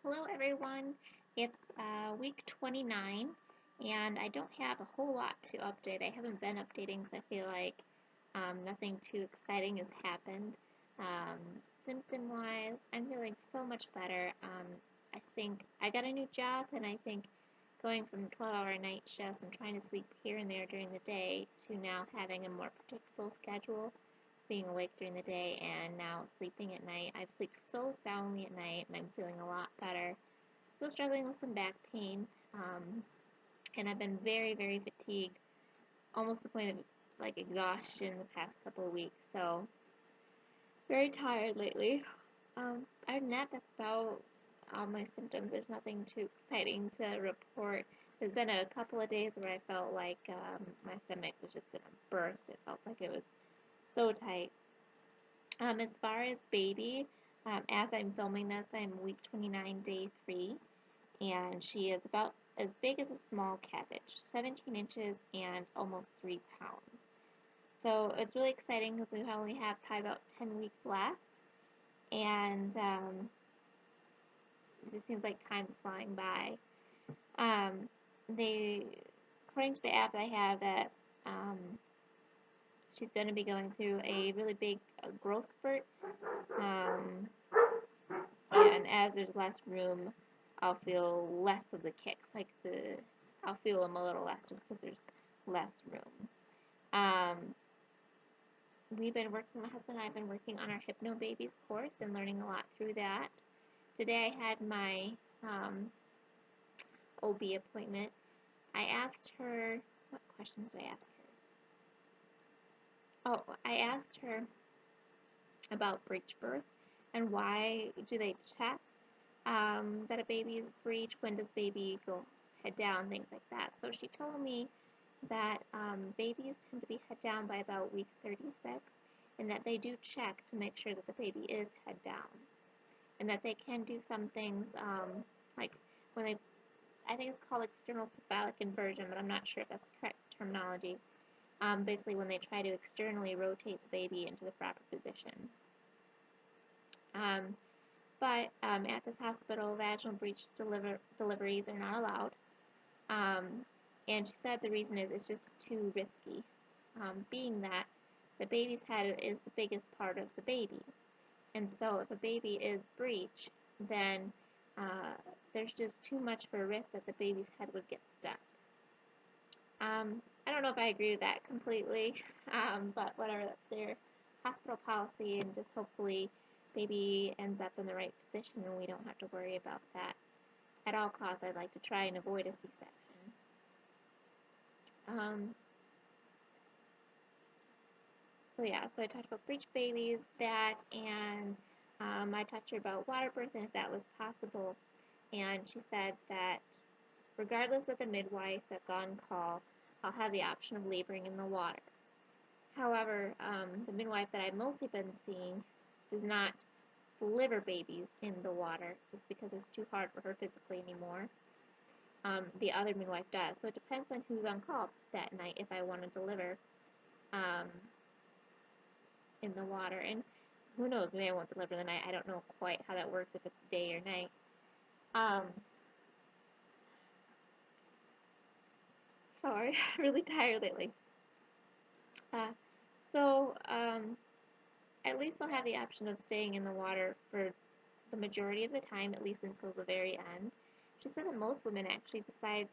Hello, everyone. It's week 29, and I don't have a whole lot to update. I haven't been updating because I feel like nothing too exciting has happened. Um, Symptom-wise, I'm feeling so much better. I think I got a new job, and I think going from 12-hour night shifts and trying to sleep here and there during the day to now having a more predictable schedule, being awake during the day and now sleeping at night. I've slept so soundly at night and I'm feeling a lot better. Still struggling with some back pain, and I've been very, very fatigued, almost to the point of like exhaustion the past couple of weeks. So very tired lately. Other than that, that's about all my symptoms. There's nothing too exciting to report. There's been a couple of days where I felt like my stomach was just gonna burst. It felt like it was so tight. As far as baby, as I'm filming this, I'm week 29, day 3, and she is about as big as a small cabbage, 17 inches and almost 3 pounds. So it's really exciting because we only have probably about 10 weeks left, and it just seems like time is flying by. Um, they, according to the app I have, that um, she's going to be going through a really big growth spurt. Um, and as there's less room, I'll feel less of the kicks. I'll feel them a little less just because there's less room. Um, my husband and I have been working on our Hypno Babies course and learning a lot through that. Today I had my OB appointment. I asked her, what questions did I ask her? Oh, I asked her about breech birth and why do they check that a baby is breech, when does baby go head down, things like that. So she told me that babies tend to be head down by about week 36, and that they do check to make sure that the baby is head down, and that they can do some things like when they, I think it's called external cephalic inversion, but I'm not sure if that's correct terminology. Basically, when they try to externally rotate the baby into the proper position. Um, but at this hospital, vaginal breech deliveries are not allowed. Um, and she said the reason is it's just too risky, being that the baby's head is the biggest part of the baby. And so if a baby is breech, then there's just too much of a risk that the baby's head would get stuck. I don't know if I agree with that completely, but whatever, that's their hospital policy, and just hopefully baby ends up in the right position and we don't have to worry about that. At all costs, I'd like to try and avoid a C-section. Um, so yeah, so I talked about breech babies, that, and I talked to her about water birth and if that was possible. And she said that regardless of the midwife that's on call, I'll have the option of laboring in the water. However, the midwife that I've mostly been seeing does not deliver babies in the water just because it's too hard for her physically anymore. The other midwife does. So it depends on who's on call that night if I want to deliver um, in the water. And who knows, maybe I won't deliver the night. I don't know quite how that works, if it's day or night. Sorry, really tired lately. Uh, so at least I'll have the option of staying in the water for the majority of the time, at least until the very end. She said that most women actually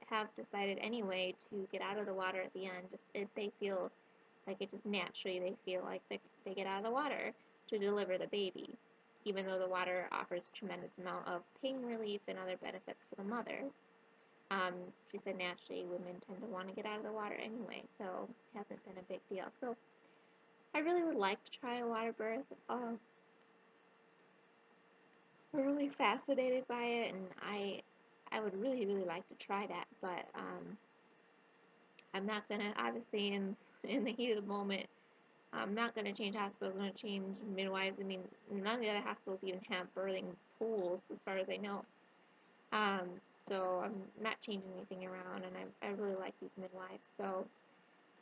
have decided anyway to get out of the water at the end if they feel like it, just naturally they feel like they get out of the water to deliver the baby, even though the water offers a tremendous amount of pain relief and other benefits for the mother. She said naturally women tend to want to get out of the water anyway, so it hasn't been a big deal. So I really would like to try a water birth. We're really fascinated by it, and I would really, really like to try that, but I'm not gonna, obviously, in the heat of the moment, I'm not gonna change hospitals. I'm gonna change midwives. I mean, none of the other hospitals even have birthing pools, as far as I know. Um, so I'm not changing anything around, and I really like these midwives. So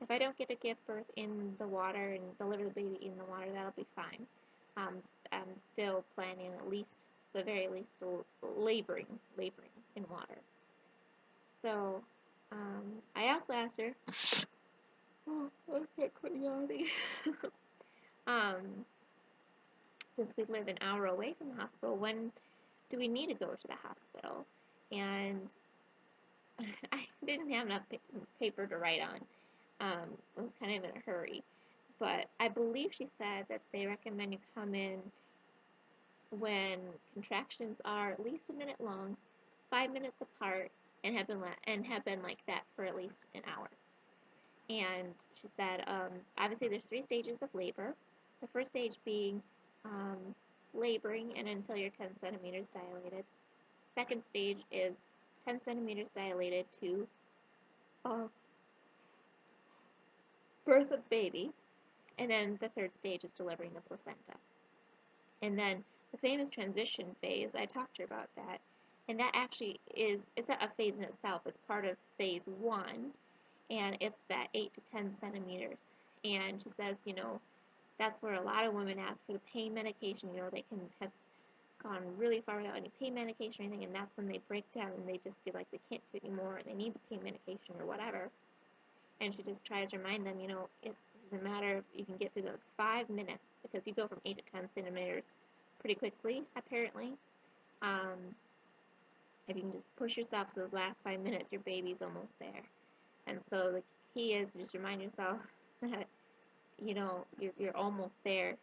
if I don't get to give birth in the water and deliver the baby in the water, that'll be fine. I'm still planning at least the very least, laboring in water. So, I also asked her, oh, I can't quit yawning. um, since we live an hour away from the hospital, when do we need to go to the hospital? And I didn't have enough paper to write on. I was kind of in a hurry. But I believe she said that they recommend you come in when contractions are at least a minute long, 5 minutes apart, and have been like that for at least an hour. And she said, obviously there's 3 stages of labor. The first stage being um, laboring and until you're 10 centimeters dilated. Second stage is 10 centimeters dilated to uh, birth of baby. And then the third stage is delivering the placenta. And then the famous transition phase, I talked to her about that. And that actually it's not a phase in itself, it's part of phase 1. And it's that 8 to 10 centimeters. And she says, that's where a lot of women ask for the pain medication. They can have gone really far without any pain medication or anything, and that's when they break down and they just feel like they can't do it anymore and they need the pain medication or whatever. And she just tries to remind them, it doesn't matter if you can get through those 5 minutes, because you go from 8 to 10 centimeters pretty quickly, apparently. If you can just push yourself to those last 5 minutes, your baby's almost there. And so the key is just remind yourself that you're almost there.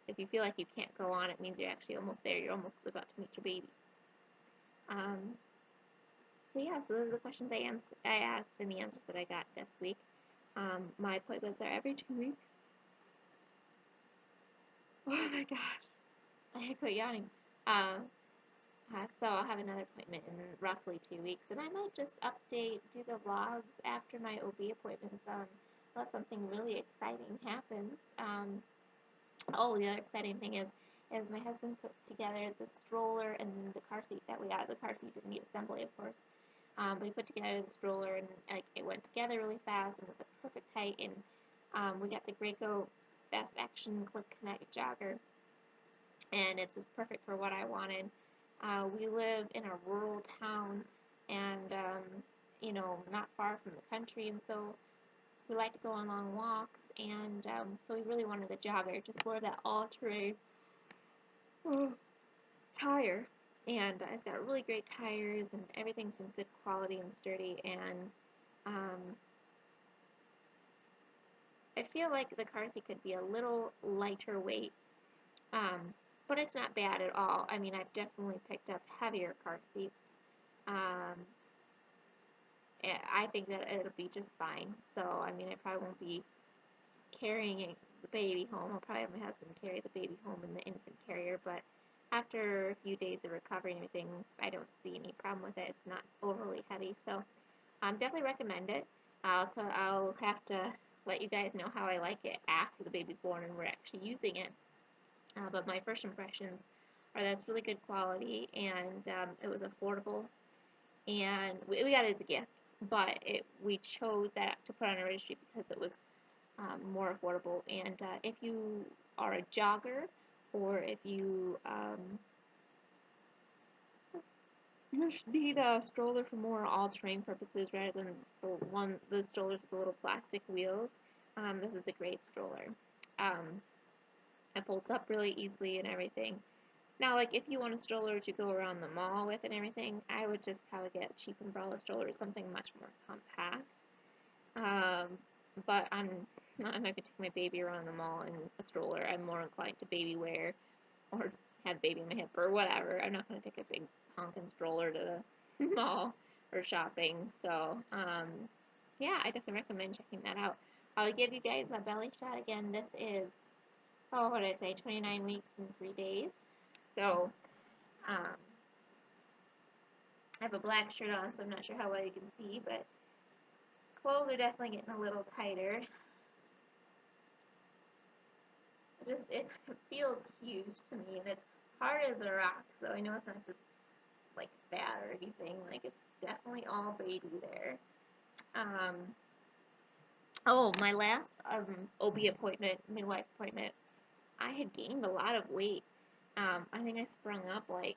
If you feel like you can't go on, it means you're actually almost there. You're almost about to meet your baby. So yeah, so those are the questions I asked and the answers that I got this week. My appointments are every 2 weeks. Oh my gosh, I had quit yawning. So I'll have another appointment in roughly 2 weeks, and I might just do the vlogs after my OB appointments, unless something really exciting happens. Oh, the other exciting thing is my husband put together the stroller and the car seat that we got. The car seat didn't need assembly, of course, but he put together the stroller, and it went together really fast, and it was a perfect height. And we got the Graco Fast Action Click Connect jogger, and it's just perfect for what I wanted. We live in a rural town, and not far from the country, and so we like to go on long walks, and so we really wanted the jogger, just for that all-terrain tire. And it's got really great tires, and everything's in good quality and sturdy, and um, I feel like the car seat could be a little lighter weight, but it's not bad at all. I mean, I've definitely picked up heavier car seats. Um, I think that it'll be just fine. So, I mean, I probably won't be carrying the baby home. I'll probably have my husband carry the baby home in the infant carrier, but after a few days of recovery and everything, I don't see any problem with it. It's not overly heavy, so definitely recommend it. I'll have to let you guys know how I like it after the baby's born and we're actually using it. But my first impressions are that it's really good quality, and it was affordable, and we got it as a gift, but we chose that to put on a registry because it was more affordable. And if you are a jogger, or if you need a stroller for more all-terrain purposes rather than the strollers with the little plastic wheels, this is a great stroller. It folds up really easily and everything. Now, like, if you want a stroller to go around the mall with and everything, I would just probably get a cheap umbrella stroller, something much more compact. But I'm not going to take my baby around the mall in a stroller. I'm more inclined to baby wear or have baby in my hip or whatever. I'm not going to take a big honking stroller to the mall or shopping. So, yeah, I definitely recommend checking that out. I'll give you guys a belly shot again. This is, what did I say, 29 weeks and 3 days. So, I have a black shirt on, so I'm not sure how well you can see, but clothes are definitely getting a little tighter. It feels huge to me, and it's hard as a rock, so I know it's not just like fat or anything. Like, it's definitely all baby there. My last OB appointment, midwife appointment, I had gained a lot of weight. I think I sprung up like,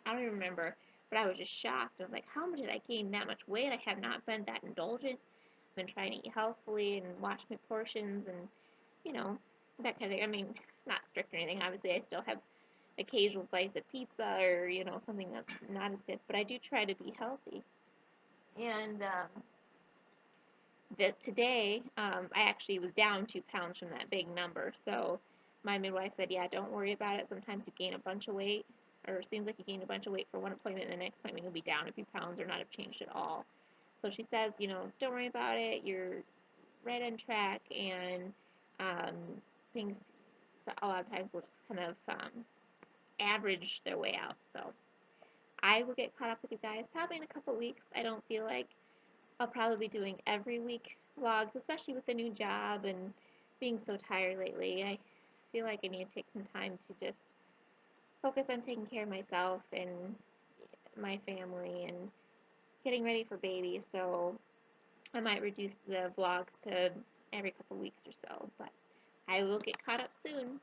I don't even remember, but I was just shocked. I was like, how did I gain that much weight? I have not been that indulgent. I've been trying to eat healthfully and watch my portions and, you know, that kind of thing. I mean, not strict or anything. Obviously, I still have occasional slice of pizza or, something that's not as good, but I do try to be healthy. And that today, I actually was down 2 pounds from that big number. So my midwife said, yeah, don't worry about it. Sometimes you gain a bunch of weight, or it seems like you gain a bunch of weight for one appointment, and the next appointment you'll be down a few pounds or not have changed at all. So she says, don't worry about it. You're right on track, and um, things a lot of times will just kind of average their way out. So I will get caught up with you guys probably in a couple weeks. I don't feel like I'll probably be doing every week vlogs, especially with the new job and being so tired lately. I feel like I need to take some time to just focus on taking care of myself and my family and getting ready for baby. So I might reduce the vlogs to every couple weeks or so, but I will get caught up soon.